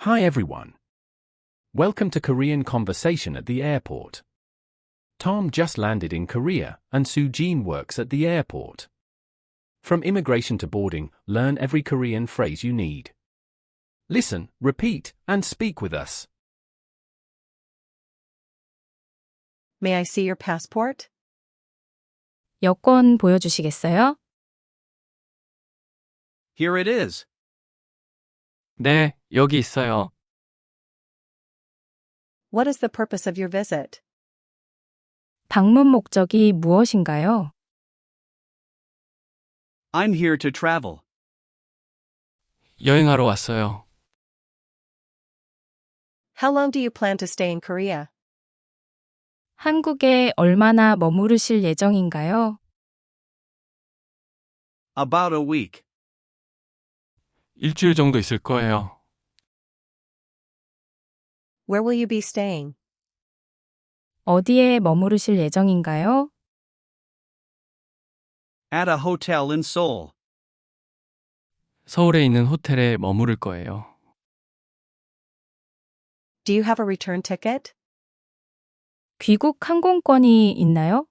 Hi everyone. Welcome to Korean Conversation at the Airport. Tom just landed in Korea, and Soo-Jin works at the airport. From immigration to boarding, learn every Korean phrase you need. Listen, repeat, and speak with us. May I see your passport? 여권 보여주시겠어요? Here it is. 네, 여기 있어요. What is the purpose of your visit? 방문 목적이 무엇인가요? I'm here to travel. 여행하러 왔어요. How long do you plan to stay in Korea? 한국에 얼마나 머무르실 예정인가요? About a week. 일주일 정도 있을 거예요. Where will you be staying? 어디에 머무르실 예정인가요? At a hotel in Seoul. 서울에 있는 호텔에 머무를 거예요. Do you have a return ticket? 귀국 항공권이 있나요?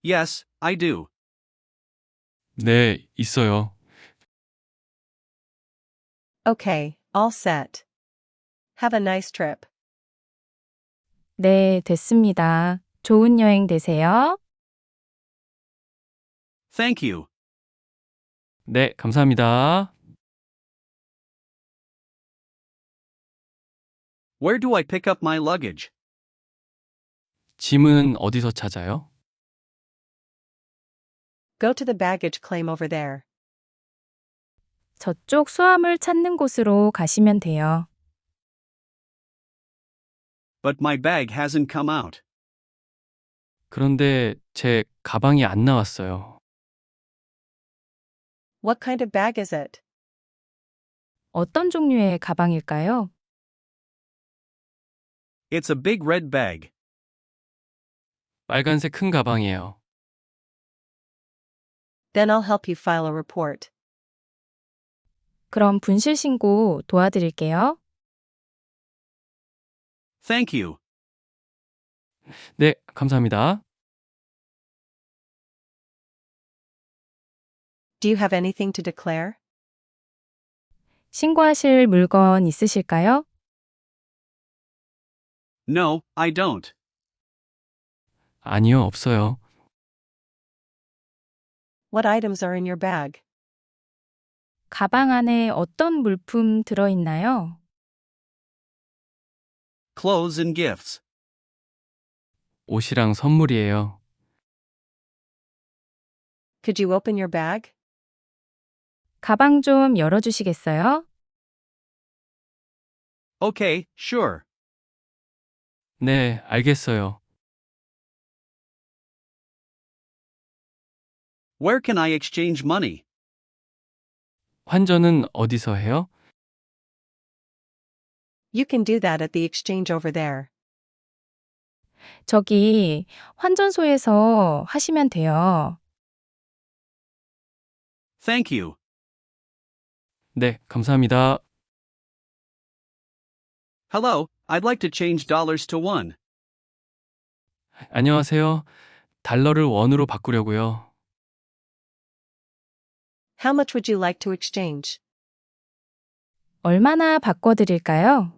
Yes, I do. 네, 있어요. Okay, all set. Have a nice trip. 네, 됐습니다. 좋은 여행 되세요. Thank you. 네, 감사합니다. Where do I pick up my luggage? 짐은 어디서 찾아요? Go to the baggage claim over there. 저쪽 수화물 찾는 곳으로 가시면 돼요. But my bag hasn't come out. 그런데 제 가방이 안 나왔어요. What kind of bag is it? 어떤 종류의 가방일까요? It's a big red bag. 빨간색 큰 가방이에요. Then I'll help you file a report. 그럼 분실 신고 도와드릴게요. Thank you. 네, 감사합니다. Do you have anything to declare? 신고하실 물건 있으실까요? No, I don't. 아니요, 없어요. What items are in your bag? 가방 안에 어떤 물품 들어있나요? Clothes and gifts. 옷이랑 선물이에요. Could you open your bag? 가방 좀 열어주시겠어요? Okay, sure. 네, 알겠어요. Where can I exchange money? 환전은 어디서 해요? You can do that at the exchange over there. 저기 환전소에서 하시면 돼요. Thank you. 네, 감사합니다. Hello, I'd like to change dollars to won. 안녕하세요. 달러를 원으로 바꾸려고요. How much would you like to exchange? 얼마나 바꿔드릴까요?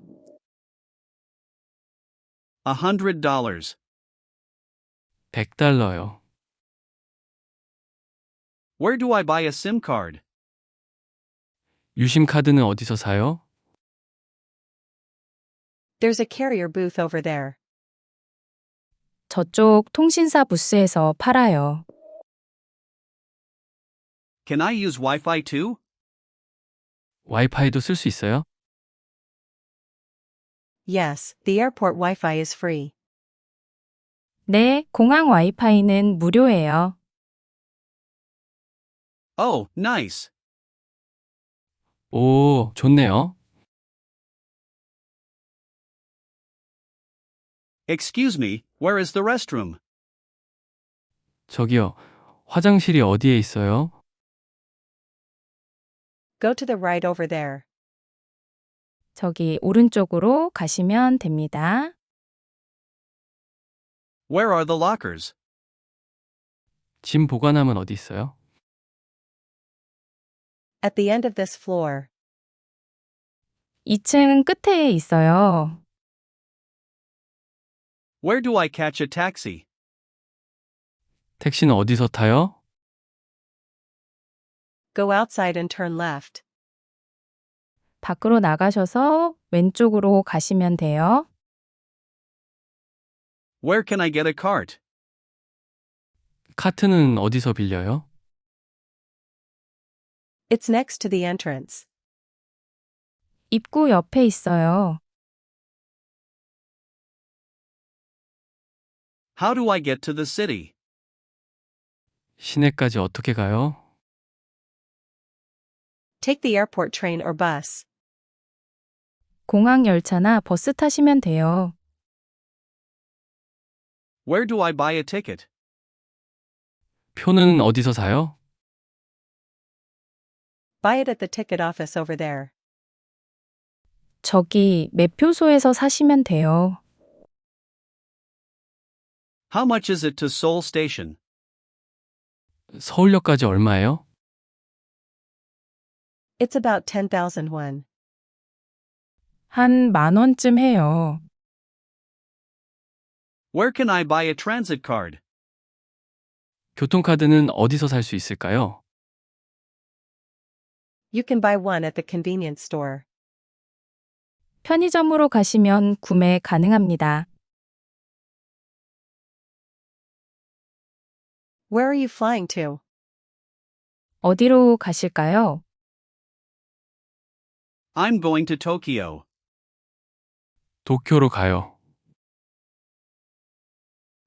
$100. 100달러요. Where do I buy a SIM card? 유심 카드는 어디서 사요? There's a carrier booth over there. 저쪽 통신사 부스에서 팔아요. Can I use Wi-Fi too? 와이파이도 쓸 수 있어요? Yes, the airport Wi-Fi is free. 네, 공항 와이파이는 무료예요. Oh, nice. 오, 좋네요. Excuse me, where is the restroom? 저기요, 화장실이 어디에 있어요? Go to the right over there. 저기 오른쪽으로 가시면 됩니다. Where are the lockers? 짐 보관함은 어디 있어요? At the end of this floor. 2층 끝에 있어요. Where do I catch a taxi? 택시는 어디서 타요? Go outside and turn left. 밖으로 나가셔서 왼쪽으로 가시면 돼요. Where can I get a cart? 카트는 어디서 빌려요? It's next to the entrance. 입구 옆에 있어요. How do I get to the city? 시내까지 어떻게 가요? Take the airport train or bus. 공항 열차나 버스 타시면 돼요. Where do I buy a ticket? 표는 어디서 사요? Buy it at the ticket office over there. 저기 매표소에서 사시면 돼요. How much is it to Seoul Station? 서울역까지 얼마예요? It's about 10,000 won. 한 10,000원쯤 해요. Where can I buy a transit card? 교통카드는 어디서 살 수 있을까요? You can buy one at the convenience store. 편의점으로 가시면 구매 가능합니다. Where are you flying to? 어디로 가실까요? I'm going to Tokyo. 도쿄로 가요.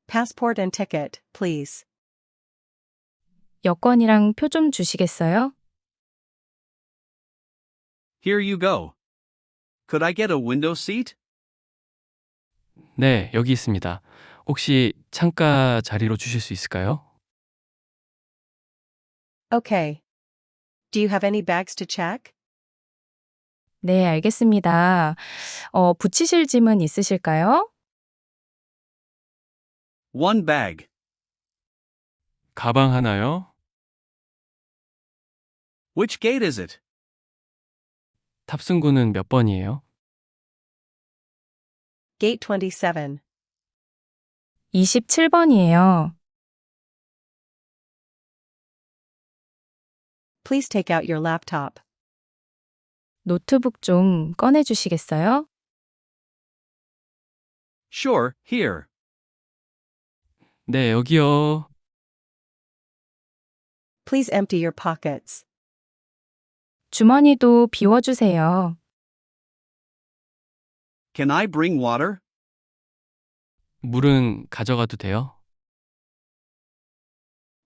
Passport and ticket, please. 여권이랑 표 좀 주시겠어요? Here you go. Could I get a window seat? 네, 여기 있습니다. 혹시 창가 자리로 주실 수 있을까요? Okay. Do you have any bags to check? 네, 알겠습니다. 붙이실 짐은 있으실까요? One bag. 가방 하나요? Which gate is it? 탑승구는 몇 번이에요? Gate 27. 27번이에요. Please take out your laptop. 노트북 좀 꺼내 주시겠어요? Sure, here. 네, 여기요. Please empty your pockets. 주머니도 비워주세요. Can I bring water? 물은 가져가도 돼요?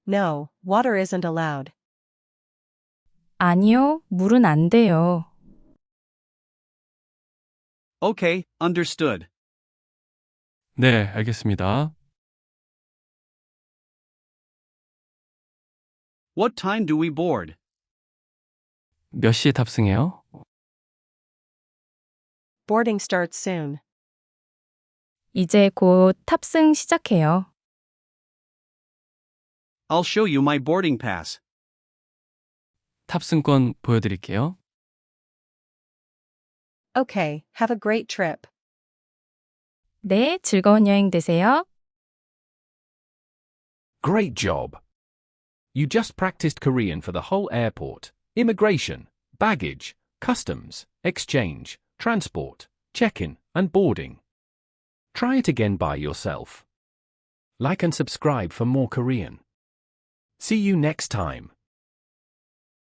No, water isn't allowed. 아니요, 물은 안 돼요. Okay, understood. 네, 알겠습니다. What time do we board? 몇 시에 탑승해요? Boarding starts soon. 이제 곧 탑승 시작해요. I'll show you my boarding pass. 탑승권 보여드릴게요. Okay, have a great trip. 네, 즐거운 여행 되세요. Great job! You just practiced Korean for the whole airport, immigration, baggage, customs, exchange, transport, check-in, and boarding. Try it again by yourself. Like and subscribe for more Korean. See you next time.